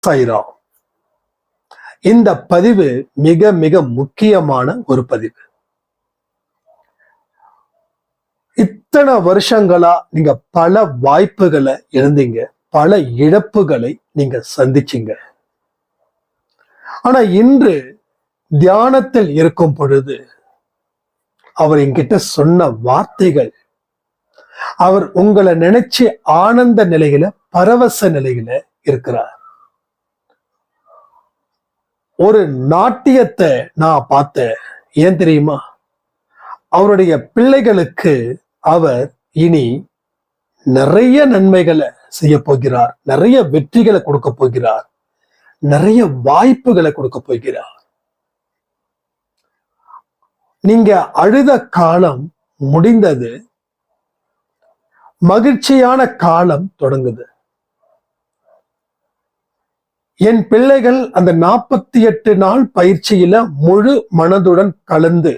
சாய்ராம். இந்த பதிவு மிக மிக முக்கியமான ஒரு பதிவு. இத்தனை வருஷங்களா நீங்க பல வாய்ப்புகளை இழந்தீங்க, பல இழப்புகளை நீங்க சந்திச்சீங்க. ஆனா இன்று தியானத்தில் இருக்கும் பொழுது அவர் என்கிட்ட சொன்ன வார்த்தைகள், அவர் உங்களை நினைச்சு ஆனந்த நிலையில, பரவச நிலையில இருக்கிறார். ஒரு நாட்டியத்தை நான் பார்த்தேன். ஏன் தெரியுமா? அவருடைய பிள்ளைகளுக்கு அவர் இனி நிறைய நன்மைகளை செய்ய போகிறார், நிறைய வெற்றிகளை கொடுக்க போகிறார், நிறைய வாய்ப்புகளை கொடுக்க போகிறார். நீங்க அழுத காலம் முடிந்தது, மகிழ்ச்சியான காலம் தொடங்குது. என் பிள்ளைகள் அந்த 48 நாள் பயிற்சியில முழு மனதுடன் கலந்து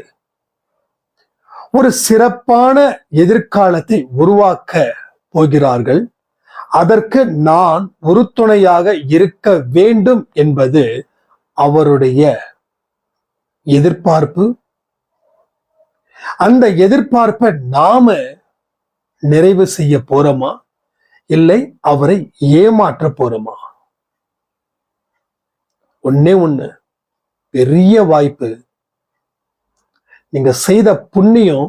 ஒரு சிறப்பான எதிர்காலத்தை உருவாக்க போகிறார்கள். அதற்கு நான் உறுதுணையாக இருக்க வேண்டும் என்பது அவருடைய எதிர்பார்ப்பு. அந்த எதிர்பார்ப்பை நாம நிறைவு செய்ய போறோமா, இல்லை அவரை ஏமாற்ற போறோமா? ஒன்னே ஒண்ணு, பெரிய வாய்ப்பு. நீங்க செய்த புண்ணியம்,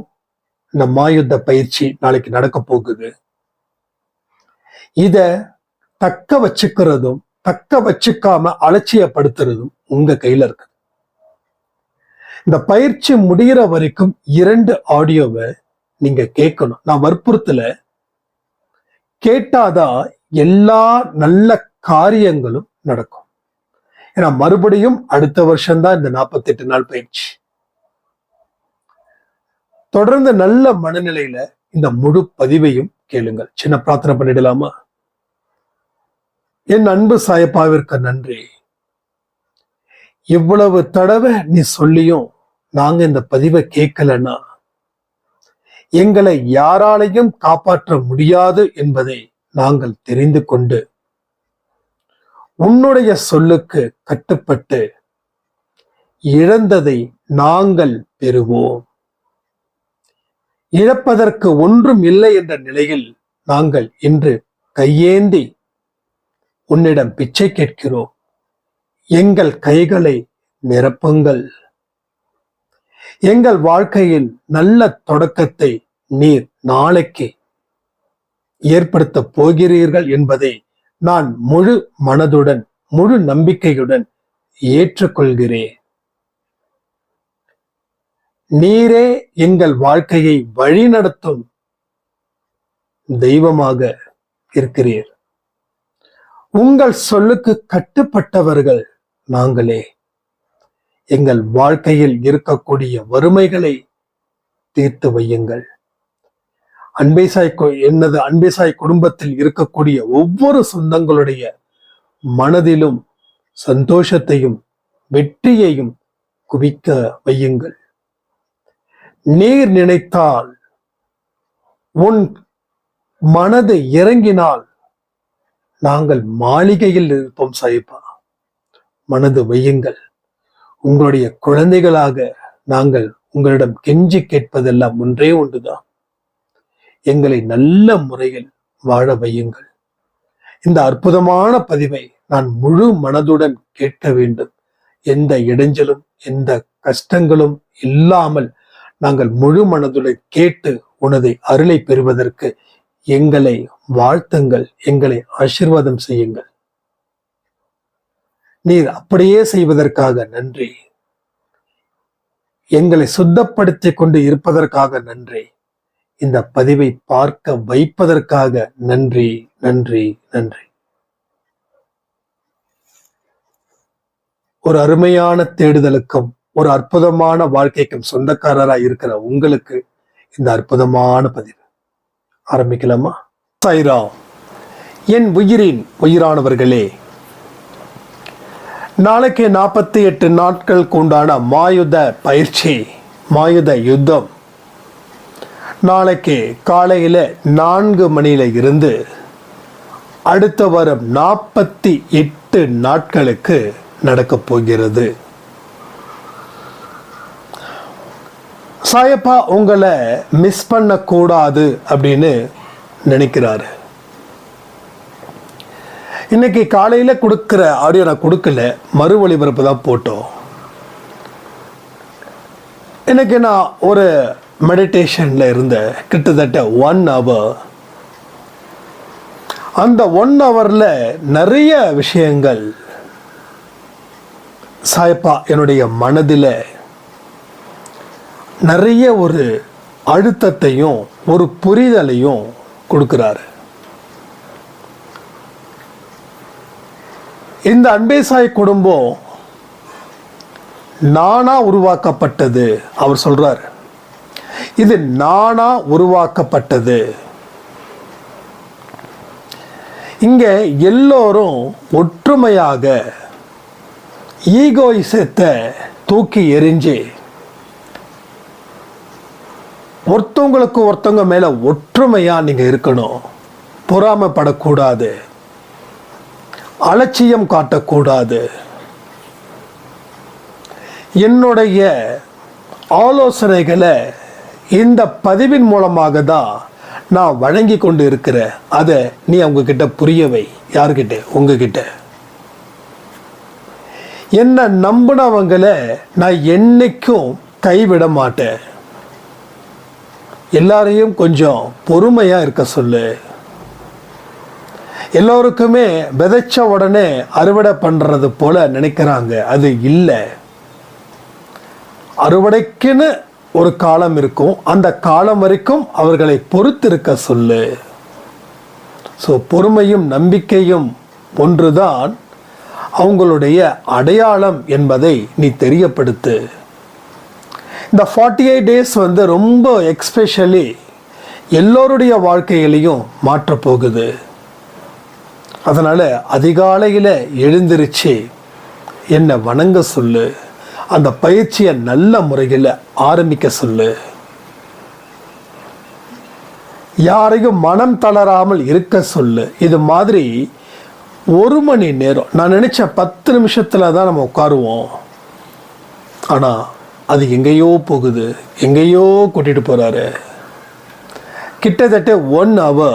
இந்த மாயுத்த பயிற்சி நாளைக்கு நடக்க போகுது. இத தக்க வச்சுக்கிறதும் தக்க வச்சுக்காம அலட்சியப்படுத்துறதும் உங்க கையில இருக்கு. இந்த பயிற்சி முடிகிற வரைக்கும் 2 ஆடியோவை நீங்க கேட்கணும். நான் வற்புறுத்தல, கேட்டாதான் எல்லா நல்ல காரியங்களும் நடக்கும். ஏன்னா மறுபடியும் அடுத்த வருஷம்தான் இந்த 48 நாள் பயிற்சி. தொடர்ந்து நல்ல மனநிலையில இந்த முழு பதிவையும் கேளுங்கள். சின்ன பிரார்த்தனை பண்ணிடலாமா? என் அன்பு சாயப்பாவிற்கு நன்றி. இவ்வளவு தடவை நீ சொல்லியும் நாங்க இந்த பதிவை கேட்கலன்னா எங்களை யாராலையும் காப்பாற்ற முடியாது என்பதை நாங்கள் தெரிந்து கொண்டு உன்னுடைய சொல்லுக்கு கட்டுப்பட்டு இழந்ததை நாங்கள் பெறுவோம். இழப்பதற்கு ஒன்றும் இல்லை என்ற நிலையில் நாங்கள் இன்று கையேந்தி உன்னிடம் பிச்சை கேட்கிறோம். எங்கள் கைகளை நிரப்புங்கள். எங்கள் வாழ்க்கையில் நல்ல தொடக்கத்தை நீர் நாளைக்கு ஏற்படுத்த போகிறீர்கள் என்பதை நான் முழு மனதுடன், முழு நம்பிக்கையுடன் ஏற்றுக்கொள்கிறேன். நீரே எங்கள் வாழ்க்கையை வழிநடத்தும் தெய்வமாக இருக்கிறீர். உங்கள் சொல்லுக்கு கட்டுப்பட்டவர்கள் நாங்களே. எங்கள் வாழ்க்கையில் இருக்கக்கூடிய வறுமைகளை தீர்த்து வையுங்கள். எனது அன்பேசாய் குடும்பத்தில் இருக்கக்கூடிய ஒவ்வொரு சொந்தங்களுடைய மனதிலும் சந்தோஷத்தையும் வெற்றியையும் குவிக்க வையுங்கள். நீர் நினைத்தால், உன் மனது இறங்கினால் நாங்கள் மாளிகையில் இருப்போம் சாயிப்பா. மனது வையுங்கள். உங்களுடைய குழந்தைகளாக நாங்கள் உங்களிடம் கெஞ்சி கேட்பதெல்லாம் ஒன்றே ஒன்றுதான், எங்களை நல்ல முறையில் வாழ வையுங்கள். இந்த அற்புதமான பதிவை நான் முழு மனதுடன் கேட்க வேண்டும். எந்த இடைஞ்சலும் எந்த கஷ்டங்களும் இல்லாமல் நாங்கள் முழு மனதுடன் கேட்டு உனது அருளை பெறுவதற்கு எங்களை வாழ்த்துங்கள், எங்களை ஆசீர்வாதம் செய்யுங்கள். நீர் அப்படியே செய்வதற்காக நன்றி. எங்களை சுத்தப்படுத்தி கொண்டு இருப்பதற்காக நன்றி. இந்த பதிவை பார்க்க வைப்பதற்காக நன்றி, நன்றி, நன்றி. ஒரு அருமையான தேடுதலுக்கும் ஒரு அற்புதமான வாழ்க்கைக்கும் சொந்தக்காரராய் இருக்கிற உங்களுக்கு இந்த அற்புதமான பதிவு ஆரம்பிக்கலாமா? சாய்ராம். என் உயிரின் உயிரானவர்களே, நாளைக்கு 48 நாட்களுக்கு உண்டான மாயுத பயிற்சி, மாயுத யுத்தம் நாளைக்கு காலையில 4 மணியில இருந்து அடுத்த வாரம் 48 8 நாட்களுக்கு நடக்கப் போகிறது. சாயப்பா உங்களை மிஸ் பண்ணக்கூடாது அப்படின்னு நினைக்கிறாரு. இன்னைக்கு காலையில் கொடுக்குற ஆடியோ நான் கொடுக்கல, மறு ஒளிபரப்பு தான் போட்டோம். இன்னைக்கு நான் ஒரு மெடிடேஷனில் இருந்த கிட்டத்தட்ட 1 hour. அந்த 1 hourல நிறைய விஷயங்கள் சாயப்பா என்னுடைய மனதில் நிறைய ஒரு அழுத்தத்தையும் ஒரு புரிதலையும் கொடுக்கிறாரு. இந்த அன்பே சாய் குடும்பம் நானா உருவாக்கப்பட்டது. அவர் சொல்றாரு, இது நானா உருவாக்கப்பட்டது. இங்க எல்லோரும் ஒற்றுமையாக ஈகோயிசத்தை தூக்கி எறிஞ்சு ஒருத்தவங்களுக்கு ஒருத்தவங்க மேல ஒற்றுமையா நீங்க இருக்கணும். பொறாமைப்படக்கூடாது, அலட்சியம் காட்டக்கூடாது. என்னுடைய ஆலோசனைகளை இந்த பதிவின் மூலமாக தான் நான் வழங்கி கொண்டு இருக்கிறேன். அதை நீ அவங்க கிட்ட புரியவை. யாருக்கிட்ட? உங்ககிட்ட. என்ன நம்பினவங்களை நான் என்னைக்கும் கைவிட மாட்டேன். எல்லாரையும் கொஞ்சம் பொறுமையா இருக்க சொல்லு. எல்லோருக்குமே விதைச்ச உடனே அறுவடை பண்றது போல நினைக்கிறாங்க. அது இல்லை. அறுவடைக்குன்னு ஒரு காலம் இருக்கும். அந்த காலம் வரைக்கும் அவர்களை பொறுத்திருக்க சொல்லு. ஸோ பொறுமையும் நம்பிக்கையும் ஒன்றுதான் அவங்களுடைய அடையாளம் என்பதை நீ தெரியப்படுத்து. இந்த 48 days ரொம்ப எக்ஸ்பெஷலி எல்லோருடைய வாழ்க்கையிலையும் மாற்றப் போகுது. அதனால் அதிகாலையில் எழுந்திருச்சு என்னை வணங்க சொல்லு. அந்த பயிற்சியை நல்ல முறையில் ஆரம்பிக்க சொல்லு. யாரையும் மனம் தளராமல் இருக்க சொல்லு. இது மாதிரி 1 மணி நேரம், நான் நினச்ச 10 நிமிஷத்தில் தான் நம்ம உட்காருவோம். ஆனால் அது எங்கேயோ போகுது, எங்கேயோ கூட்டிகிட்டு போகிறாரு. கிட்டத்தட்ட 1 hour,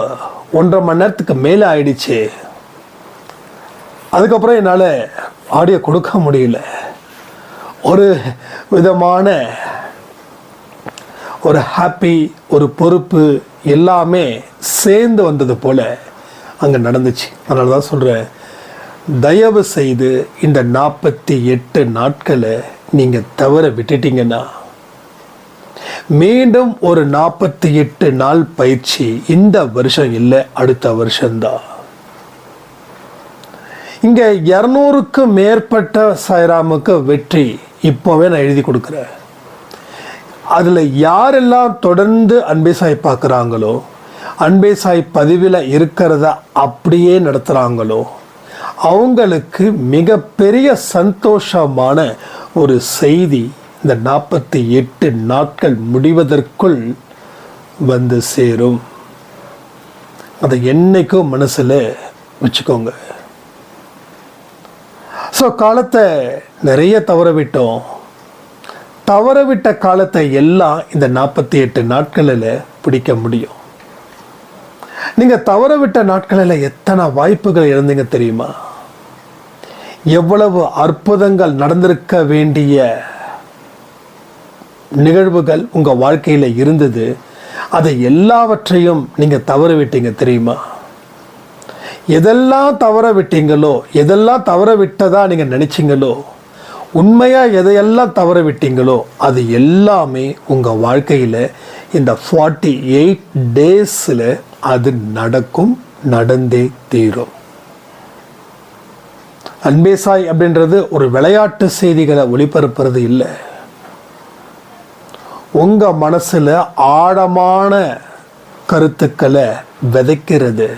1.5 மணி நேரத்துக்கு மேலே ஆயிடுச்சு. அதுக்கப்புறம் என்னால் ஆடியோ கொடுக்க முடியல. ஒரு விதமான ஒரு ஹாப்பி, ஒரு பொறுப்பு எல்லாமே சேர்ந்து வந்தது போல் அங்கே நடந்துச்சு. அதனால தான் சொல்கிறேன், தயவு செய்து இந்த 48 நாட்களை நீங்கள் தவற விட்டுட்டீங்கன்னா மீண்டும் ஒரு 48 நாள் பயிற்சி இந்த வருஷம் இல்லை, அடுத்த வருஷம்தான். இங்கே 200க்கு மேற்பட்ட சாய்ராமுக்கு வெற்றி இப்போவே நான் எழுதி கொடுக்குறேன். அதில் யாரெல்லாம் தொடர்ந்து அன்பே சாய் பார்க்குறாங்களோ, அன்பே சாய் பதிவில் இருக்கிறத அப்படியே நடத்துகிறாங்களோ, அவங்களுக்கு மிகப்பெரிய சந்தோஷமான ஒரு செய்தி இந்த 48 நாட்கள் முடிவதற்குள் வந்து சேரும். அதை என்னைக்கும் மனசில் வச்சுக்கோங்க. ஸோ காலத்தை நிறைய தவறவிட்டோம். தவறவிட்ட காலத்தை எல்லாம் இந்த 48 நாட்களில் பிடிக்க முடியும். நீங்கள் தவறவிட்ட நாட்களில் எத்தனை வாய்ப்புகள் இருந்தீங்க தெரியுமா? எவ்வளவு அற்புதங்கள் நடந்திருக்க வேண்டிய நிகழ்வுகள் உங்கள் வாழ்க்கையில் இருந்தது. அதை எல்லாவற்றையும் நீங்கள் தவற விட்டீங்க தெரியுமா? எதெல்லாம் தவற விட்டீங்களோ, எதெல்லாம் தவற விட்டதா நீங்கள் நினைச்சிங்களோ, உண்மையாக எதையெல்லாம் தவற விட்டீங்களோ அது எல்லாமே உங்கள் வாழ்க்கையில் இந்த 48 daysல அது நடக்கும், நடந்தே தீரும். அன்பே சாய் அப்படின்றது ஒரு விளையாட்டு செய்திகளை ஒளிபரப்புறது இல்லை. உங்கள் மனசில் ஆழமான கருத்துக்களை விதைக்கிறது.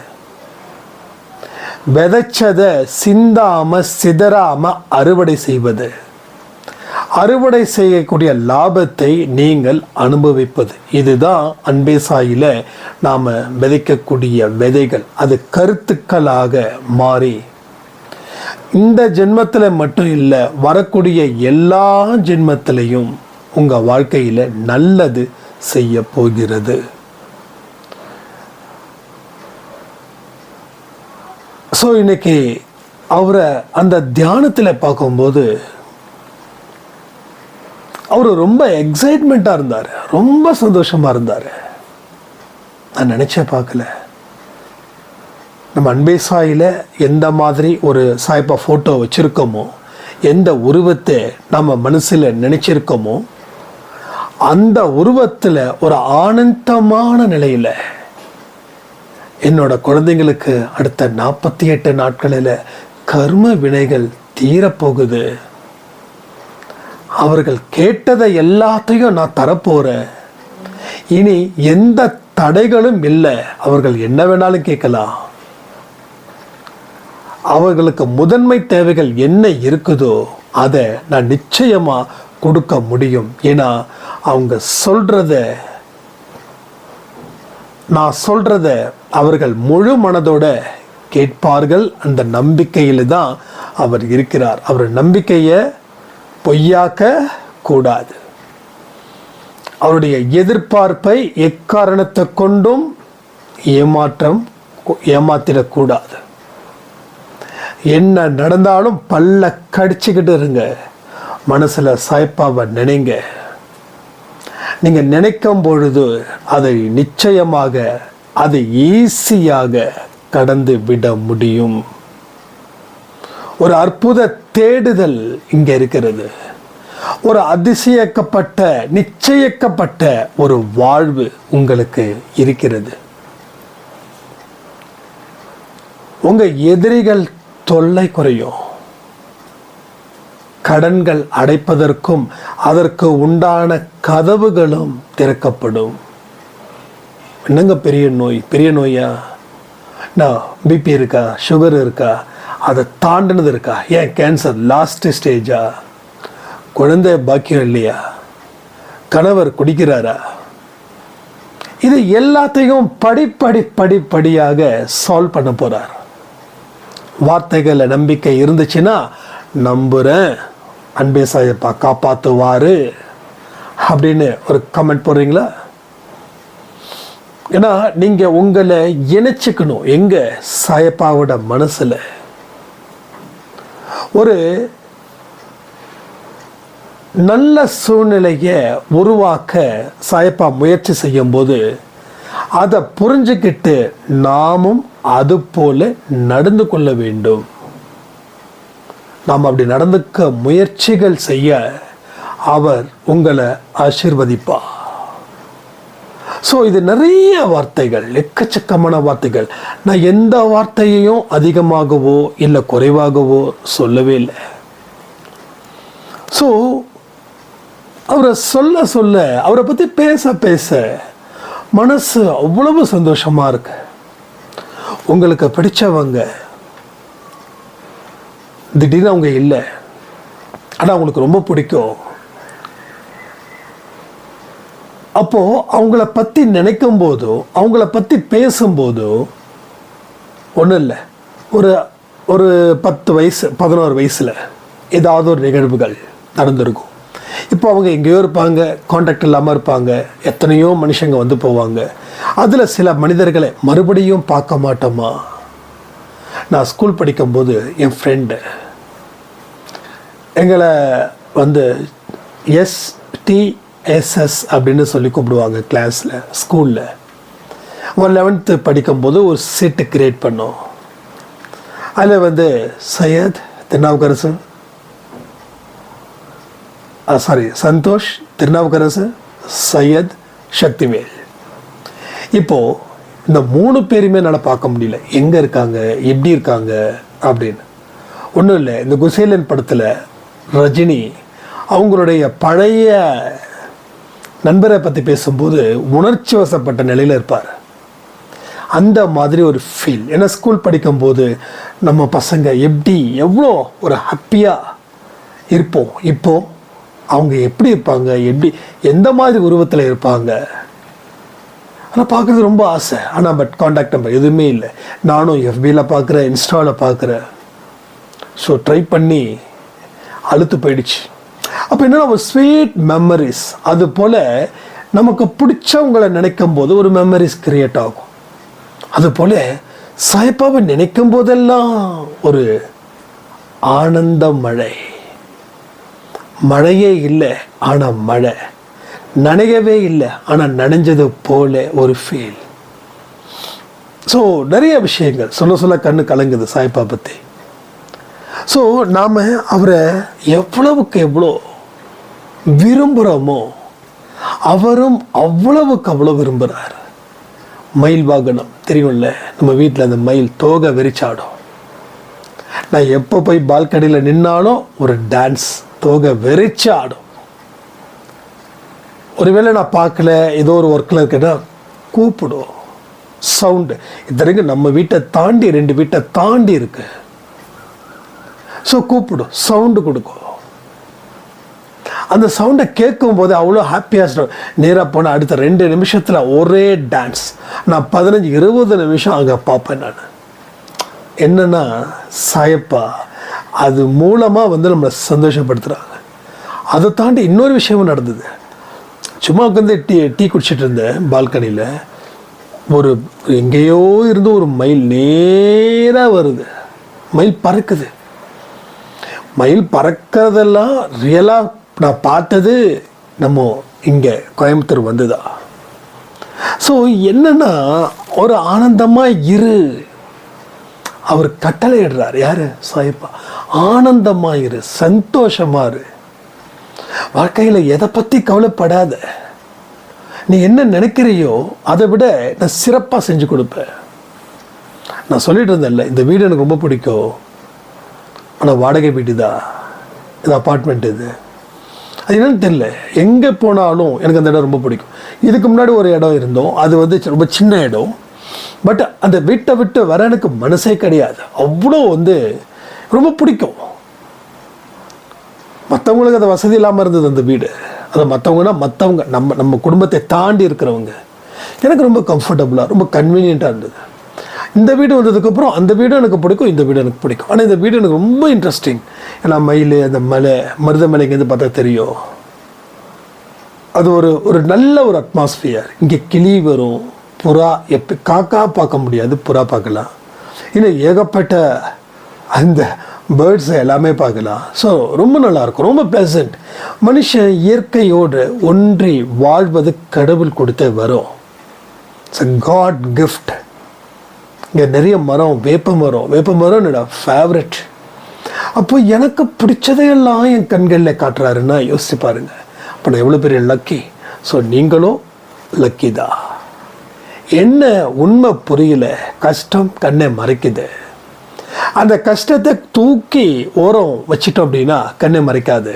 விதைச்சதை சிந்தாம சிதறாம அறுவடை செய்வது. அறுவடை செய்யக்கூடிய லாபத்தை நீங்கள் அனுபவிப்பது. இதுதான் அன்பே சாயில நாம விதைக்கக்கூடிய விதைகள். அது கருத்துக்களாக மாறி இந்த ஜென்மத்தில் மட்டும் இல்லை, வரக்கூடிய எல்லா ஜென்மத்திலையும் உங்கள் வாழ்க்கையில் நல்லது செய்ய போகிறது. ஸோ இன்னைக்கு அவரை அந்த தியானத்தில் பார்க்கும்போது அவர் ரொம்ப எக்ஸைட்மெண்ட்டாக இருந்தார், ரொம்ப சந்தோஷமாக இருந்தார். நான் நினச்சே பார்க்கல. நம்ம அன்பே சாயில எந்த மாதிரி ஒரு சாய்பா ஃபோட்டோ வச்சுருக்கோமோ, எந்த உருவத்தை நம்ம மனசில் நினச்சிருக்கோமோ, அந்த உருவத்தில் ஒரு ஆனந்தமான நிலையில் என்னோட குழந்தைங்களுக்கு அடுத்த 48 நாட்களில் கர்ம வினைகள் தீரப்போகுது. அவர்கள் கேட்டதை எல்லாத்தையும் நான் தரப்போகிறேன். இனி எந்த தடைகளும் இல்லை. அவர்கள் என்ன வேணாலும் கேட்கலாம். அவர்களுக்கு முதன்மை தேவைகள் என்ன இருக்குதோ அதை நான் நிச்சயமாக கொடுக்க முடியும். ஏன்னா அவங்க நான் சொல்கிறத அவர்கள் முழு மனதோட கேட்பார்கள். அந்த நம்பிக்கையில் தான் அவர் இருக்கிறார். அவர் நம்பிக்கையை பொய்யாக்க கூடாது. அவருடைய எதிர்பார்ப்பை எக்காரணத்தை கொண்டும் ஏமாத்திடக்கூடாது. என்ன நடந்தாலும் பல்ல கடிச்சுக்கிட்டு இருங்க. மனசில் சாய்ப்பாவை நினைங்க. நீங்கள் நினைக்கும் பொழுது அதை நிச்சயமாக அதை ஈஸியாக கடந்து விட முடியும். ஒரு அற்புத தேடுதல் இங்கே இருக்கிறது. ஒரு அதிசயிக்கப்பட்ட நிச்சயிக்கப்பட்ட ஒரு வாழ்வு உங்களுக்கு இருக்கிறது. உங்க எதிரிகள் தொல்லை குறையும். கடன்கள் அடைப்பதற்கும் அதற்கு உண்டான கதவுகளும் திறக்கப்படும். என்னங்க பெரிய நோயா? நான் பிபி இருக்கா, சுகர் இருக்கா, அதை தாண்டினது இருக்கா? ஏன் கேன்சர் லாஸ்ட் ஸ்டேஜா? குழந்தை பாக்கியம் இல்லையா? கணவர் குடிக்கிறாரா? இது எல்லாத்தையும் படிப்படியாக சால்வ் பண்ண போறார். வார்த்தைகள நம்பிக்கை இருந்துச்சுன்னா, நம்புறேன் அன்பே சாயப்பா காப்பாற்றுவாரு அப்படின்னு ஒரு கமெண்ட் போடுறீங்களா? ஏன்னா நீங்க உங்களை இணைச்சிக்கணும். எங்க? சாயப்பாவோட மனசுல. ஒரு நல்ல சூழ்நிலையை உருவாக்க சாயப்பா முயற்சி செய்யும் போது அதை புரிஞ்சுக்கிட்டு நாமும் அது போல நடந்து கொள்ள வேண்டும். நாம் அப்படி நடந்துக்க முயற்சிகள் செய்ய அவர் உங்களை ஆசீர்வதிப்பார். ஸோ இது நிறைய வார்த்தைகள், எக்கச்சக்கமான வார்த்தைகள். நான் எந்த வார்த்தையையும் அதிகமாகவோ இல்லை குறைவாகவோ சொல்லவே இல்லை. ஸோ அவரை சொல்ல அவரை பற்றி பேச மனசு அவ்வளவு சந்தோஷமா இருக்கு. உங்களுக்கு பிடிச்சவங்க திடீர்னு அவங்க இல்லை, ஆனால் அவங்களுக்கு ரொம்ப பிடிக்கும். அப்போ அவங்கள பற்றி நினைக்கும் போதோ அவங்கள பற்றி பேசும்போதோ ஒன்றும் இல்லை, ஒரு 10 வயசு 11 வயசில் ஏதாவது ஒரு நிகழ்வுகள் நடந்திருக்கும். இப்போ அவங்க எங்கேயோ இருப்பாங்க, கான்டாக்ட் இல்லாமல் இருப்பாங்க. எத்தனையோ மனுஷங்க வந்து போவாங்க. அதில் சில மனிதர்களை மறுபடியும் பார்க்க மாட்டோமா? நான் ஸ்கூல் படிக்கும்போது என் ஃப்ரெண்டு எங்களை வந்து STSS அப்படின்னு சொல்லி கூப்பிடுவாங்க கிளாஸில், ஸ்கூலில். ஒரு 11th படிக்கும்போது ஒரு சீட்டு கிரியேட் பண்ணோம். அதில் வந்து சையத் திருநாவுக்கரசு, சந்தோஷ் திருநாவுக்கரசு, சையத் சக்திவேல். இப்போது இந்த 3 பேருமே என்னால் பார்க்க முடியல. எங்கே இருக்காங்க, எப்படி இருக்காங்க அப்படின்னு. ஒன்றும் இல்லை, இந்த குசேலன் படத்தில் ரஜினி அவங்களுடைய பழைய நண்பரை பற்றி பேசும்போது உணர்ச்சி வசப்பட்ட நிலையில் இருப்பார். அந்த மாதிரி ஒரு ஃபீல். ஏன்னா ஸ்கூல் படிக்கும்போது நம்ம பசங்க எவ்வளோ ஒரு ஹாப்பியாக இருப்போம். இப்போது அவங்க எப்படி இருப்பாங்க, எந்த மாதிரி உருவத்தில் இருப்பாங்க, ஆனால் பார்க்குறது ரொம்ப ஆசை. ஆனால் காண்டாக்ட் நம்பர் எதுவுமே இல்லை. நானும் FBயில் பார்க்குறேன், இன்ஸ்டாவில் பார்க்குறேன். ஸோ ட்ரை பண்ணி அழுத்து போயிடுச்சு. அப்போ என்னன்னா ஒரு ஸ்வீட் மெமரிஸ், அது போல் நமக்கு பிடிச்சவங்களை நினைக்கும் போது ஒரு மெமரிஸ் கிரியேட் ஆகும். அதுபோல் சாய்பாபா நினைக்கும் போதெல்லாம் ஒரு ஆனந்த மழை. மழையே இல்லை ஆனால் மழை, நனையவே இல்லை ஆனால் நனைஞ்சது போல ஒரு ஃபீல். ஸோ நிறைய விஷயங்கள் சொல்ல சொல்ல கண்ணு கலங்குது சாய்பாபா பற்றி. ஸோ நாம் அவரை எவ்வளவுக்கு எவ்வளோ விரும்புகிறோமோ அவரும் அவ்வளவுக்கு அவ்வளோ விரும்புகிறார். மயில் வாகனம் தெரியும்ல, நம்ம வீட்டில் அந்த மயில் தோகை விரிச்சாடும். நான் எப்போ போய் பால்கனியில் நின்னாலும் ஒரு டான்ஸ், தோகை விரிச்சு ஆடும். ஒருவேளை நான் பார்க்கல, ஏதோ ஒரு ஒர்க்கில் இருக்கேன்னா கூப்பிடும், சவுண்டு. இத்தனைக்கும் நம்ம வீட்டை தாண்டி 2 வீட்டை தாண்டி இருக்கு. ஸோ கூப்பிடும், சவுண்டு கொடுக்கும். அந்த சவுண்டை கேட்கும் போது அவ்வளோ ஹாப்பியாக நேராக போனால் அடுத்த 2 நிமிஷத்தில் ஒரே டான்ஸ். நான் 15-20 நிமிஷம் அங்கே பார்ப்பேன். நான் என்னன்னா சாயப்பா அது மூலமாக நம்மளை சந்தோஷப்படுத்துகிறாங்க. அதை தாண்டி இன்னொரு விஷயமும் நடந்தது. சும்மா உட்காந்து டீ குடிச்சிட்டு இருந்தேன் பால்கனியில். ஒரு எங்கேயோ இருந்து ஒரு மயில் நேராக வருது. மயில் பறக்குது. மயில் பறக்கிறதெல்லாம் ரியலாக நான் பார்த்தது நம்ம இங்கே கோயம்புத்தூர் வந்துதா. ஸோ என்னன்னா ஒரு ஆனந்தமாக இரு, அவர் கட்டளை இடுறார். யாரு? சாயப்பா. ஆனந்தமாக இரு, சந்தோஷமாக இரு, வாழ்க்கையில் எதை பற்றி கவலைப்படாத. நீ என்ன நினைக்கிறியோ அதை விட நான் சிறப்பாக செஞ்சு கொடுப்பேன். நான் சொல்லிட்டு இருந்தேன்ல, இந்த வீடு எனக்கு ரொம்ப பிடிக்கும், ஆனால் வாடகை வீடு தான், இது அப்பார்ட்மெண்ட். இது அது என்னன்னு தெரியல, எங்கே போனாலும் எனக்கு அந்த இடம் ரொம்ப பிடிக்கும். இதுக்கு முன்னாடி ஒரு இடம் இருந்தோம், அது ரொம்ப சின்ன இடம். பட் அந்த வீட்டை விட்டு வர எனக்கு மனசே கிடையாது. அவ்வளோ ரொம்ப பிடிக்கும். மற்றவங்களுக்கு அது வசதி இல்லாமல் இருந்தது அந்த வீடு. அது மற்றவங்க நம்ம குடும்பத்தை தாண்டி இருக்கிறவங்க. எனக்கு ரொம்ப கம்ஃபர்டபுளாக, ரொம்ப கன்வீனியண்ட்டாக இருந்தது. இந்த வீடு வந்ததுக்கப்புறம் அந்த வீடும் எனக்கு பிடிக்கும், இந்த வீடு எனக்கு பிடிக்கும். ஆனால் இந்த வீடு எனக்கு ரொம்ப இன்ட்ரெஸ்டிங். ஏன்னா மயில், அந்த மலை, மருதமலைங்கேருந்து பார்த்தா தெரியும். அது ஒரு நல்ல ஒரு அட்மாஸ்பியர். இங்கே கிளி வரும், புறா, காக்கா பார்க்க முடியாது, புறா பார்க்கலாம். இன்னும் ஏகப்பட்ட அந்த பேர்ட்ஸை எல்லாமே பார்க்கலாம். ஸோ ரொம்ப நல்லாயிருக்கும், ரொம்ப ப்ளசண்ட். மனுஷன் இயற்கையோடு ஒன்றி வாழ்வது கடவுள் கொடுத்த வரும். It's a god gift. இங்கே நிறைய மரம், வேப்ப மரம் என்னோட ஃபேவரட். அப்போ எனக்கு பிடிச்சதையெல்லாம் என் கண்களில் காட்டுறாருன்னா யோசிச்சு பாருங்க. அப்போ நான் எவ்வளோ பெரிய லக்கி. ஸோ நீங்களும் லக்கி தான். என்ன உண்மை புரியல, கஷ்டம் கண்ணை மறைக்குது. அந்த கஷ்டத்தை தூக்கி ஓரம் வச்சிட்டோம் அப்படின்னா கண்ணை மறைக்காது.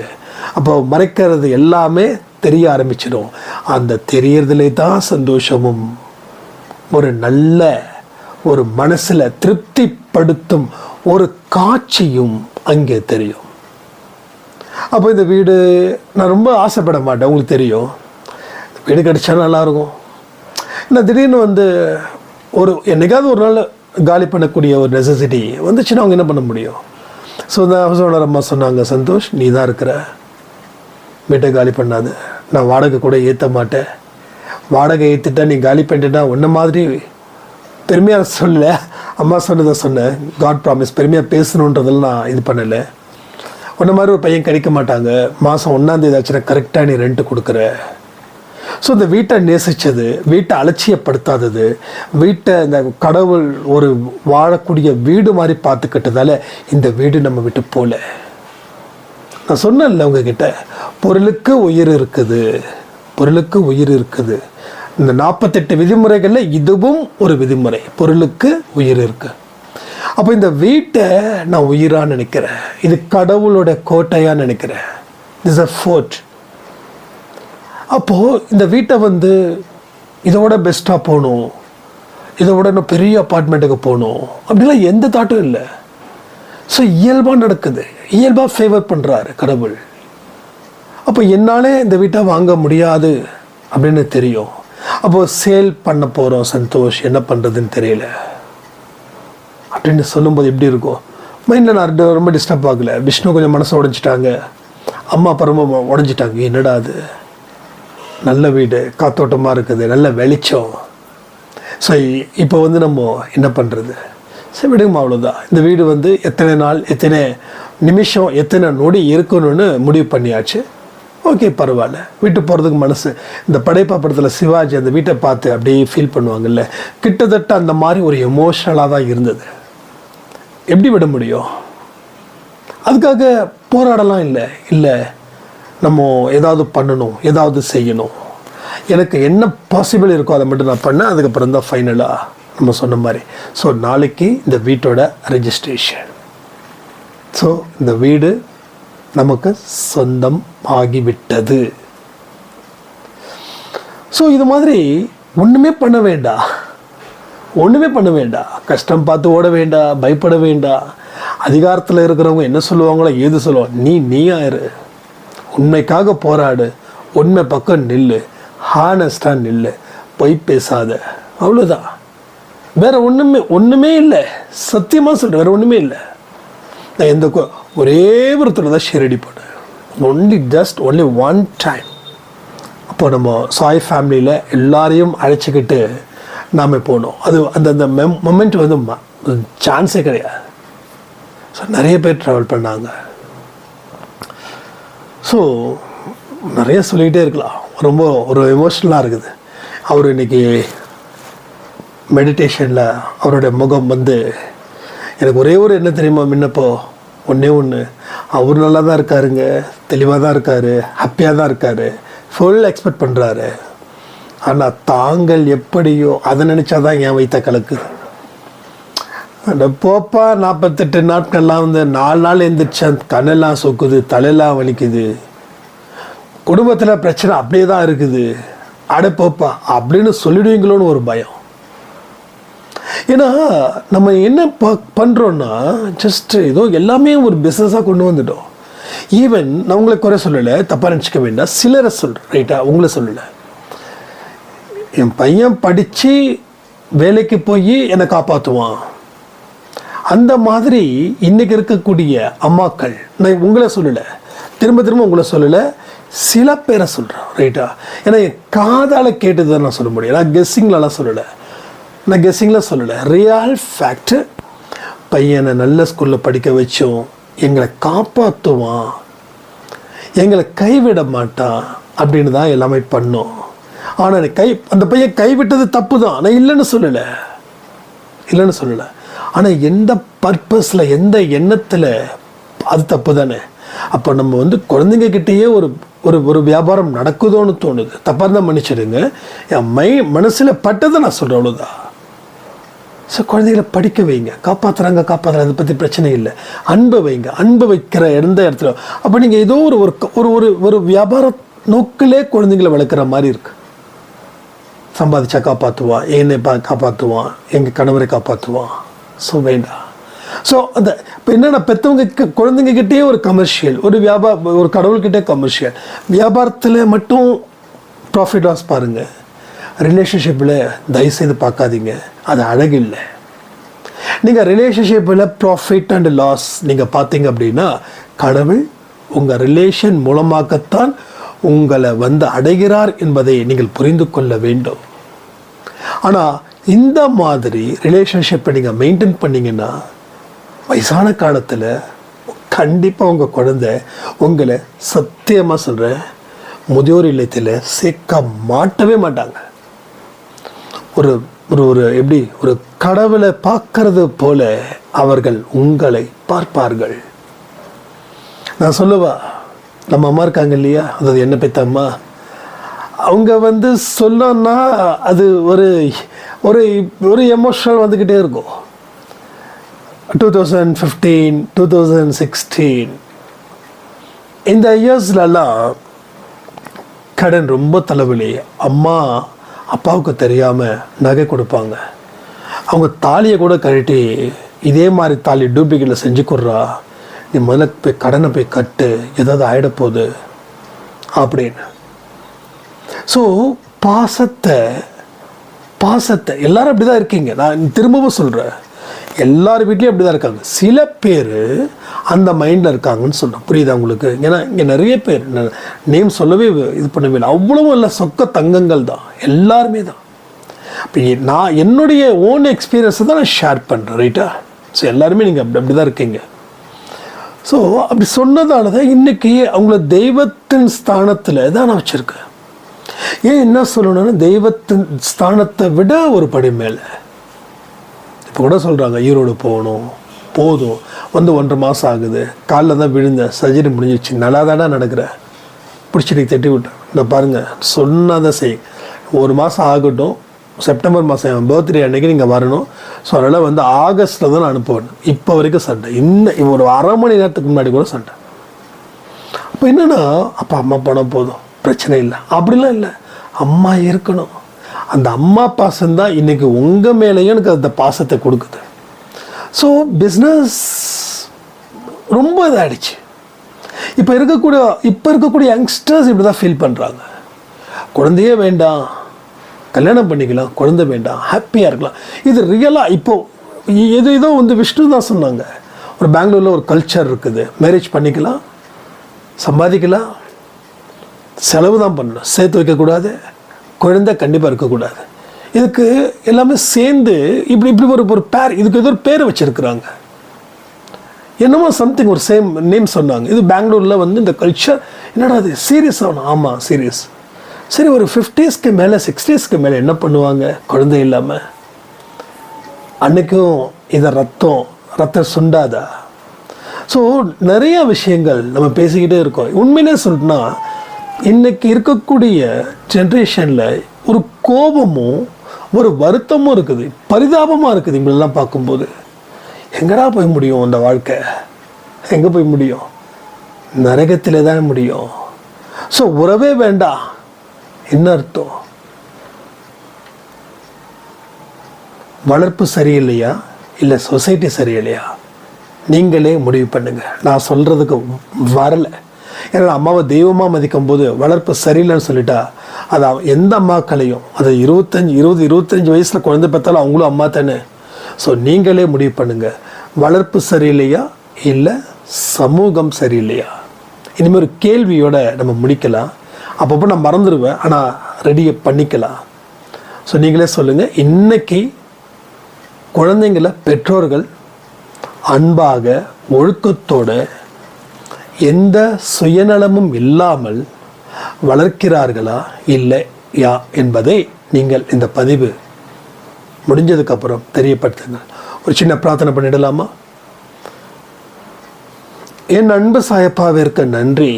அப்போ மறைக்கிறது எல்லாமே தெரிய ஆரம்பிச்சிடும். அந்த தெரியறதுலே தான் சந்தோஷமும் ஒரு நல்ல ஒரு மனசில் திருப்திப்படுத்தும் ஒரு காட்சியும் அங்கே தெரியும். அப்போ இந்த வீடு நான் ரொம்ப ஆசைப்பட மாட்டேன், உங்களுக்கு தெரியும். வீடு கிடைச்சா நல்லாயிருக்கும். நான் திடீர்னு என்னைக்காவது ஒரு நாள் காலி பண்ணக்கூடிய ஒரு நெசசிட்டி வந்துச்சுன்னா அவங்க என்ன பண்ண முடியும்? ஸோ இந்த ஹவுஸ் ஓனர் அம்மா சொன்னாங்க, சந்தோஷ் நீ தான் இருக்கிற, வீட்டை காலி பண்ணாது, நான் வாடகை கூட ஏற்ற மாட்டேன். வாடகை ஏற்றிட்டா நீ காலி பண்ணிட்டேன்னா உன்ன மாதிரி பெருமையாக சொல்லலை, அம்மா சொன்னதை சொன்னேன். காட் ப்ராமிஸ், பெருமையாக பேசணுன்றதெல்லாம் நான் இது பண்ணலை. உன்ன மாதிரி ஒரு பையன் கிடைக்க மாட்டாங்க. மாதம் 1ஆம் தேதி ஆச்சுன்னா கரெக்டாக நீ ரெண்ட்டு கொடுக்குற. ஸோ இந்த வீட்டை நேசித்தது, வீட்டை அலட்சியப்படுத்தாதது, வீட்டை இந்த கடவுள் ஒரு வாழக்கூடிய வீடு மாதிரி பார்த்துக்கிட்டதால இந்த வீடு நம்ம விட்டு போகல. நான் சொன்னேன்ல உங்ககிட்ட, பொருளுக்கு உயிர் இருக்குது, பொருளுக்கு உயிர் இருக்குது. இந்த 48 விதிமுறைகளில் இதுவும் ஒரு விதிமுறை, பொருளுக்கு உயிர் இருக்கு. அப்போ இந்த வீட்டை நான் உயிராக நினைக்கிறேன். இது கடவுளோட கோட்டையாக நினைக்கிறேன். It's a fort. அப்போது இந்த வீட்டை இதோட பெஸ்ட்டாக போகணும், இதோட இன்னும் பெரிய அப்பார்ட்மெண்ட்டுக்கு போகணும் அப்படிலாம் எந்த தாட்டும் இல்லை. ஸோ இயல்பாக நடக்குது, இயல்பாக ஃபேவர் பண்ணுறாரு கடவுள். அப்போ என்னாலே இந்த வீட்டை வாங்க முடியாது அப்படின்னு தெரியும். அப்போது சேல் பண்ண போகிறோம், சந்தோஷ் என்ன பண்ணுறதுன்னு தெரியல அப்படின்னு சொல்லும்போது எப்படி இருக்கும்? மைண்டில் நான் ரொம்ப டிஸ்டர்ப் ஆகலை. விஷ்ணு கொஞ்சம் மனசை உடைஞ்சிட்டாங்க, அம்மா அப்பா ரொம்ப உடஞ்சிட்டாங்க. என்னடா அது, நல்ல வீடு, காத்தோட்டமாக இருக்குது, நல்ல வெளிச்சம். ஸோ இப்போ வந்து நம்ம என்ன பண்ணுறது, சரி விடுங்கம்மா அவ்வளோதான். இந்த வீடு வந்து எத்தனை நாள், எத்தனை நிமிஷம், எத்தனை நொடி இருக்கணும்னு முடிவு பண்ணியாச்சு. ஓகே பரவாயில்ல, வீட்டு போகிறதுக்கு மனசு. இந்த படைப்பா படத்தில் சிவாஜி அந்த வீட்டை பார்த்து அப்படியே ஃபீல் பண்ணுவாங்கல்ல, கிட்டத்தட்ட அந்த மாதிரி ஒரு எமோஷ்னலாக தான் இருந்தது. எப்படி விட முடியும்? அதுக்காக போராடலாம் இல்லை நம்ம ஏதாவது பண்ணணும், ஏதாவது செய்யணும். எனக்கு என்ன பாசிபிள் இருக்கோ அதை மட்டும் நான் பண்ணேன். அதுக்கப்புறம் தான் ஃபைனலாக நம்ம சொன்ன மாதிரி. ஸோ நாளைக்கு இந்த வீட்டோட ரெஜிஸ்ட்ரேஷன். ஸோ இந்த வீடு நமக்கு சொந்தம் ஆகிவிட்டது. ஸோ இது மாதிரி ஒன்றுமே பண்ண வேண்டாம், கஷ்டம் பார்த்து ஓட வேண்டாம், பயப்பட வேண்டாம். அதிகாரத்தில் இருக்கிறவங்க என்ன சொல்லுவாங்களோ ஏது சொல்லுவாங்க, நீ ஆயிரு, உண்மைக்காக போராடு, உண்மை பக்கம் நில்லு, ஹானஸ்டாக நில்லு, பொய் பேசாத, அவ்வளோதான். வேற ஒன்றுமே இல்லை, சத்தியமாக சொல்கிறேன், வேற ஒன்றுமே இல்லை. நான் எந்த ஒரே ஒருத்தர் தான் ஷிரடி போனேன், ஒன்லி ஒன் டைம். அப்போ நம்ம சாய் ஃபேமிலியில் எல்லாரையும் அழைச்சிக்கிட்டு நாம் போனோம். அது அந்த மொமெண்ட் வந்து சான்ஸே கிடையாது. ஸோ நிறைய பேர் ட்ராவல் பண்ணாங்க. ஸோ நிறைய சொல்லிக்கிட்டே இருக்கலாம், ரொம்ப ஒரு எமோஷ்னலாக இருக்குது. அவர் இன்னைக்கு மெடிடேஷனில் அவருடைய முகம் வந்து எனக்கு ஒரே ஒரு என்ன தெரியுமா, முன்னப்போ ஒன்று அவர் நல்லா தான் இருக்காருங்க, தெளிவாக தான் இருக்கார், ஹாப்பியாக தான் இருக்கார், ஃபுல் எக்ஸ்பெக்ட் பண்ணுறாரு. ஆனால் தாங்கள் எப்படியோ அதை நினச்சா தான் என் வைத்த கலக்குது. அந்த போப்பா 48 நாட்கள்லாம் வந்து 4 நாள் எழுந்திரிச்சேன், கண்ணெல்லாம் சொக்குது, தலையெல்லாம் வலிக்குது, குடும்பத்தில் பிரச்சனை அப்படியே தான் இருக்குது, அட போப்பா அப்படின்னு சொல்லிடுவீங்களோன்னு ஒரு பயம். ஏன்னா நம்ம என்ன பண்ணுறோன்னா, ஜஸ்ட் ஏதோ எல்லாமே ஒரு பிஸ்னஸாக கொண்டு வந்துட்டோம். ஈவன் நான் உங்களை குறை சொல்லலை, தப்பாக நினச்சிக்க வேண்டாம், சிலரை சொல்கிறேன், ரைட்டா, உங்களை சொல்லலை. என் பையன் படித்து வேலைக்கு போய் என்னை காப்பாற்றுவான், அந்த மாதிரி இன்றைக்கி இருக்கக்கூடிய அம்மாக்கள், நான் உங்களை சொல்லலை, திரும்ப உங்களை சொல்லலை, சில பேரை சொல்கிறேன், ரைட்டா. ஏன்னா என் காதால் கேட்டது தான் நான் சொல்ல முடியும், நான் கெஸ்ஸிங்லலாம் சொல்லலை, ரியல் ஃபேக்ட். பையனை நல்ல ஸ்கூலில் படிக்க வச்சோம், எங்களை காப்பாற்றுவான், எங்களை கைவிட மாட்டான் அப்படின்னு தான் எல்லாமே பண்ணோம். ஆனால் அந்த பையன் கைவிட்டது தப்பு தான், நான் இல்லைன்னு சொல்லலை. ஆனால் எந்த பர்பஸில், எந்த எண்ணத்தில், அது தப்பு தானே. அப்போ நம்ம வந்து குழந்தைங்கக்கிட்டேயே ஒரு வியாபாரம் நடக்குதோன்னு தோணுது. தப்பாக இருந்தால் மன்னிச்சிடுங்க, என் மனசில் பட்டதை நான் சொல்கிறேன், அவ்வளோதான். ஸோ குழந்தைகளை படிக்க வைங்க, காப்பாற்றுறாங்க, அதை பற்றி பிரச்சனை இல்லை. அன்பை வைங்க, அன்பை வைக்கிற எந்த இடத்துல. அப்போ நீங்கள் ஏதோ ஒரு வியாபார நோக்கிலே குழந்தைங்களை வளர்க்குற மாதிரி இருக்கு. சம்பாதிச்சா காப்பாற்றுவான், என்னை காப்பாற்றுவான், எங்கள் கணவரை காப்பாற்றுவான். ஸோ வேண்டாம். ஸோ அந்த இப்போ என்னென்ன பெற்றவங்க குழந்தைங்கக்கிட்டே ஒரு கமர்ஷியல், ஒரு கடவுள்கிட்டே கமர்ஷியல். வியாபாரத்தில் மட்டும் ப்ராஃபிட் லாஸ் பாருங்கள், ரிலேஷன்ஷிப்பில் தயவுசெய்து பார்க்காதீங்க, அது அழகு இல்லை. நீங்கள் ரிலேஷன்ஷிப்பில் ப்ராஃபிட் அண்ட் லாஸ் நீங்கள் பார்த்தீங்க அப்படின்னா, கடவுள் உங்கள் ரிலேஷன் மூலமாகத்தான் உங்களை வந்து அடைகிறார் என்பதை நீங்கள் புரிந்து கொள்ள வேண்டும். ஆனால் இந்த மாதிரி ரிலேஷன்ஷிப்பை நீங்கள் மெயின்டைன் பண்ணிங்கன்னா, வயசான காலத்தில் கண்டிப்பாக உங்கள் குழந்தை உங்களை, சத்தியமாக சொல்கிறேன், முதியோர் இல்லத்தில் சேர்க்க மாட்டவே மாட்டாங்க. ஒரு எப்படி ஒரு கடவுளை பார்க்கறது போல அவர்கள் உங்களை பார்ப்பார்கள். நான் சொல்லுவா, நம்ம அம்மா இருக்காங்க இல்லையா, அதாவது என்ன பெத்த அம்மா, அவங்க வந்து சொல்லணும்னா அது ஒரு எமோஷனல் வந்துக்கிட்டே இருக்கும். 2015, 2016 இந்த இயர்ஸ்லலாம் கடன் ரொம்ப தலைவலி. அம்மா அப்பாவுக்கு தெரியாமல் நகை கொடுப்பாங்க. அவங்க தாலியை கூட கழட்டி, இதே மாதிரி தாலி டூப்ளிகேட்டில் செஞ்சு கொடுறா, நீ முதல்ல போய் கடனை போய் கட்டு, ஏதாவது ஆகிடப்போகுது அப்படின்னு. ஸோ பாசத்தை எல்லாரும் அப்படி தான் இருக்கீங்க. நான் திரும்பவும் சொல்கிறேன், எல்லார் வீட்லேயும் அப்படி தான் இருக்காங்க. சில பேர் அந்த மைண்டில் இருக்காங்கன்னு சொல்கிறேன். புரியுதா உங்களுக்கு? ஏன்னா இங்கே நிறைய பேர் நேம் சொல்லவே இது பண்ணவே இல்லை, அவ்வளவும் இல்லை, சொக்க தங்கங்கள் தான் எல்லாருமே தான். இப்போ நான் என்னுடைய ஓன் எக்ஸ்பீரியன்ஸை தான் நான் ஷேர் பண்ணுறேன், ரைட்டா? ஸோ எல்லாருமே நீங்கள் அப்படி தான் இருக்கீங்க. ஸோ அப்படி சொன்னதால தான் இன்றைக்கி அவங்கள தெய்வத்தின் ஸ்தானத்தில் தான் நான் வச்சுருக்கேன். ஏன் என்ன சொல்லணும்னா, தெய்வத்தின் ஸ்தானத்தை விட ஒரு படி மேலே. இப்போ கூட சொல்கிறாங்க ஈரோடு போகணும், போதும் வந்து 1.5 மாதம் ஆகுது, காலில் தான் விழுந்தேன், சர்ஜரி முடிஞ்சிச்சு, நல்லா தானே நடக்கிறேன், பிடிச்சிட்டு தட்டி விட்டேன். இந்த பாருங்கள் சொன்னாதான் செய், 1 மாதம் ஆகட்டும், செப்டம்பர் மாதம் என் பர்த்டே அன்றைக்கி நீங்கள் வரணும். ஸோ அதனால் வந்து ஆகஸ்ட்டில் தான் நான் அனுப்புவேன். இப்போ வரைக்கும் சண்டை, ஒரு அரை மணி நேரத்துக்கு முன்னாடி கூட சண்டை. அப்போ என்னென்னா, அப்போ அம்மா போனால் போதும், பிரச்சனை இல்லை, அப்படிலாம் இல்லை, அம்மா இருக்கணும். அந்த அம்மா பாசம்தான் இன்றைக்கி உங்கள் மேலேயும் எனக்கு அந்த பாசத்தை கொடுக்குது. ஸோ பிஸ்னஸ் ரொம்ப இதாகிடுச்சு. இப்போ இருக்கக்கூடிய யங்ஸ்டர்ஸ் இப்படி தான் ஃபீல் பண்ணுறாங்க. குழந்தையே வேண்டாம், கல்யாணம் பண்ணிக்கலாம், குழந்தை வேண்டாம், ஹாப்பியாக இருக்கலாம். இது ரியலாக இப்போது ஏதோ வந்து விஷ்ணு தான் சொன்னாங்க, ஒரு பெங்களூரில் ஒரு கல்ச்சர் இருக்குது, மேரேஜ் பண்ணிக்கலாம், சம்பாதிக்கலாம், செலவு தான் பண்ணணும், சேர்த்து வைக்கக்கூடாது, குழந்தை கண்டிப்பாக இருக்கக்கூடாது. இதுக்கு எல்லாமே சேர்ந்து இப்படி ஒரு பேர், இதுக்கு ஏதோ ஒரு பேர் வச்சுருக்குறாங்க, என்னமோ சம்திங் ஒரு சேம் நேம் சொன்னாங்க. இது பெங்களூரில் வந்து இந்த கல்ச்சர். என்னடா அது சீரியஸ் ஆகணும்? ஆமாம் சீரியஸ். சரி, ஒரு 50ஸ்க்கு மேலே 60ஸ்க்கு மேலே என்ன பண்ணுவாங்க குழந்தை இல்லாமல்? அன்றைக்கும் இதை ரத்தம் சுண்டாதா? ஸோ நிறையா விஷயங்கள் நம்ம பேசிக்கிட்டே இருக்கோம். உண்மையிலே சொல்லிட்டுனா இன்றைக்கி இருக்கக்கூடிய ஜென்ரேஷனில் ஒரு கோபமும் ஒரு வருத்தமும் இருக்குது, பரிதாபமாக இருக்குது. இவங்களெல்லாம் பார்க்கும்போது எங்கடா போய் முடியும் அந்த வாழ்க்கை? எங்கே போய் முடியும்? நரகத்திலே தான் முடியும். ஸோ உறவே வேண்டாம் என்ன அர்த்தம்? வளர்ப்பு சரியில்லையா இல்லை சொசைட்டி சரியில்லையா? நீங்களே முடிவு பண்ணுங்க. நான் சொல்கிறதுக்கு வரலை. ஏன்னா அம்மாவை தெய்வமாக மதிக்கும் போது வளர்ப்பு சரியில்லைன்னு சொல்லிட்டா அது எந்த அம்மாக்களையும், அது 25 வயசில் குழந்தை பெற்றாலும் அவங்களும் அம்மா தானே. ஸோ நீங்களே முடிவு பண்ணுங்கள், வளர்ப்பு சரியில்லையா இல்லை சமூகம் சரியில்லையா? இனிமேல் ஒரு கேள்வியோடு நம்ம முடிக்கலாம். அப்பப்போ நான் மறந்துடுவேன், ஆனால் ரெடியை பண்ணிக்கலாம். ஸோ நீங்களே சொல்லுங்கள், இன்றைக்கி குழந்தைங்கள பெற்றோர்கள் அன்பாக ஒழுக்கத்தோடு எந்த சுயநலமும் இல்லாமல் வளர்க்கிறார்களா இல்லையா என்பதை நீங்கள் இந்த பதிவு முடிஞ்சதுக்கப்புறம் தெரியப்படுத்துங்கள். ஒரு சின்ன பிரார்த்தனை பண்ணிடலாமா? என் அன்பு சாயப்பாவிற்கு நன்றி.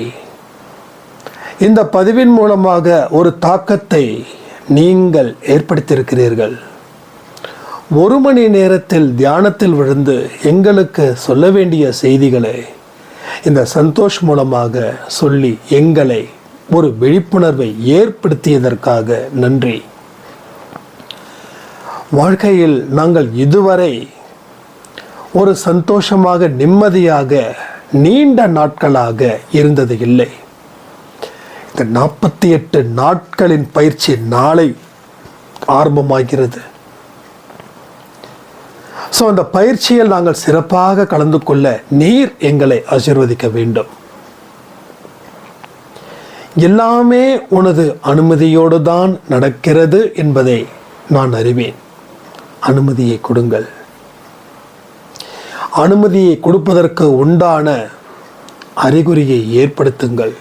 இந்த பதிவின் மூலமாக ஒரு தாக்கத்தை நீங்கள் ஏற்படுத்தியிருக்கிறீர்கள். 1 மணி நேரத்தில் தியானத்தில் விழுந்து எங்களுக்கு சொல்ல வேண்டிய செய்திகளை இந்த சந்தோஷ் மூலமாக சொல்லி எங்களை ஒரு விழிப்புணர்வை ஏற்படுத்தியதற்காக நன்றி. வாழ்க்கையில் நாங்கள் இதுவரை ஒரு சந்தோஷமாக நிம்மதியாக நீண்ட நாட்களாக இருந்தது இல்லை. இந்த 48 நாட்களின் பயிற்சி நாளை ஆரம்பமாகிறது. ஸோ அந்த பயிற்சியில் நாங்கள் சிறப்பாக கலந்து கொள்ள நீர் எங்களை ஆசீர்வதிக்க வேண்டும். எல்லாமே உனது அனுமதியோடு தான் நடக்கிறது என்பதை நான் அறிவேன். அனுமதியை கொடுங்கள். அனுமதியை கொடுப்பதற்கு உண்டான அறிகுறியை ஏற்படுத்துங்கள்.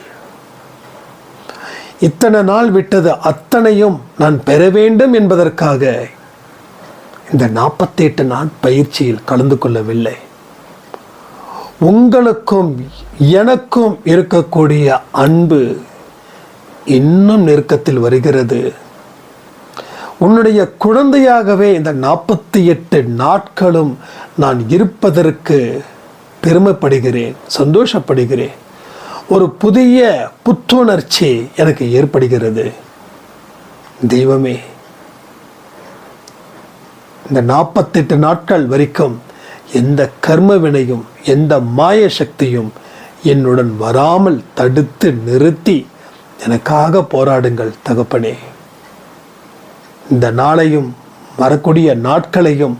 இத்தனை நாள் விட்டது அத்தனையும் நான் பெற வேண்டும் என்பதற்காக இந்த 48 நாள் பயிற்சியில் கலந்து கொள்ளவில்லை. உங்களுக்கும் எனக்கும் இருக்கக்கூடிய அன்பு இன்னும் நெருக்கத்தில் வருகிறது. உன்னுடைய குழந்தையாகவே இந்த 48 நாட்களும் நான் இருப்பதற்கு பெருமைப்படுகிறேன், சந்தோஷப்படுகிறேன். ஒரு புதிய புத்துணர்ச்சி எனக்கு ஏற்படுகிறது. தெய்வமே, இந்த 48 நாட்கள் வரைக்கும் எந்த கர்ம வினையும் எந்த மாய சக்தியும் என்னுடன் வராமல் தடுத்து நிறுத்தி எனக்காக போராடுங்கள் தகப்பனே. இந்த நாளையும் வரக்கூடிய நாட்களையும்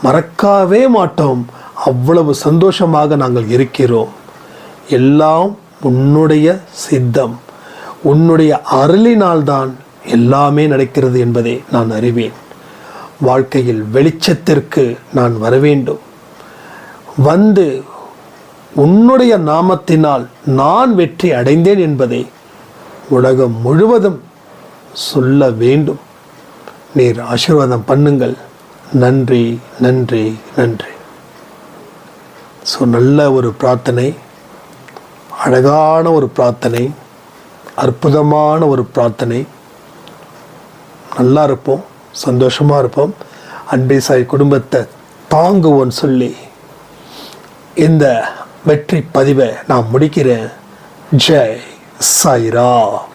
மறக்கவே மாட்டோம். அவ்வளவு சந்தோஷமாக நாங்கள் இருக்கிறோம். எல்லாம் உன்னுடைய சித்தம், உன்னுடைய அருளினால்தான் எல்லாமே நடக்கிறது என்பதை நான் அறிவேன். வாழ்க்கையில் வெளிச்சத்திற்கு நான் வர வேண்டும். வந்து உன்னுடைய நாமத்தினால் நான் வெற்றி அடைந்தேன் என்பதை உலகம் முழுவதும் சொல்ல வேண்டும். நீர் ஆசீர்வாதம் பண்ணுங்கள். நன்றி, நன்றி, நன்றி. ஸோ நல்ல ஒரு பிரார்த்தனை, அழகான ஒரு பிரார்த்தனை, அற்புதமான ஒரு பிரார்த்தனை. நல்லா இருப்போம், சந்தோஷமாக இருப்போம், அன்பே சாய் குடும்பத்தை தாங்குவோன்னு சொல்லி இந்த வெற்றி பதிவை நான் முடிக்கிறேன். ஜெய் சாய்ராம்.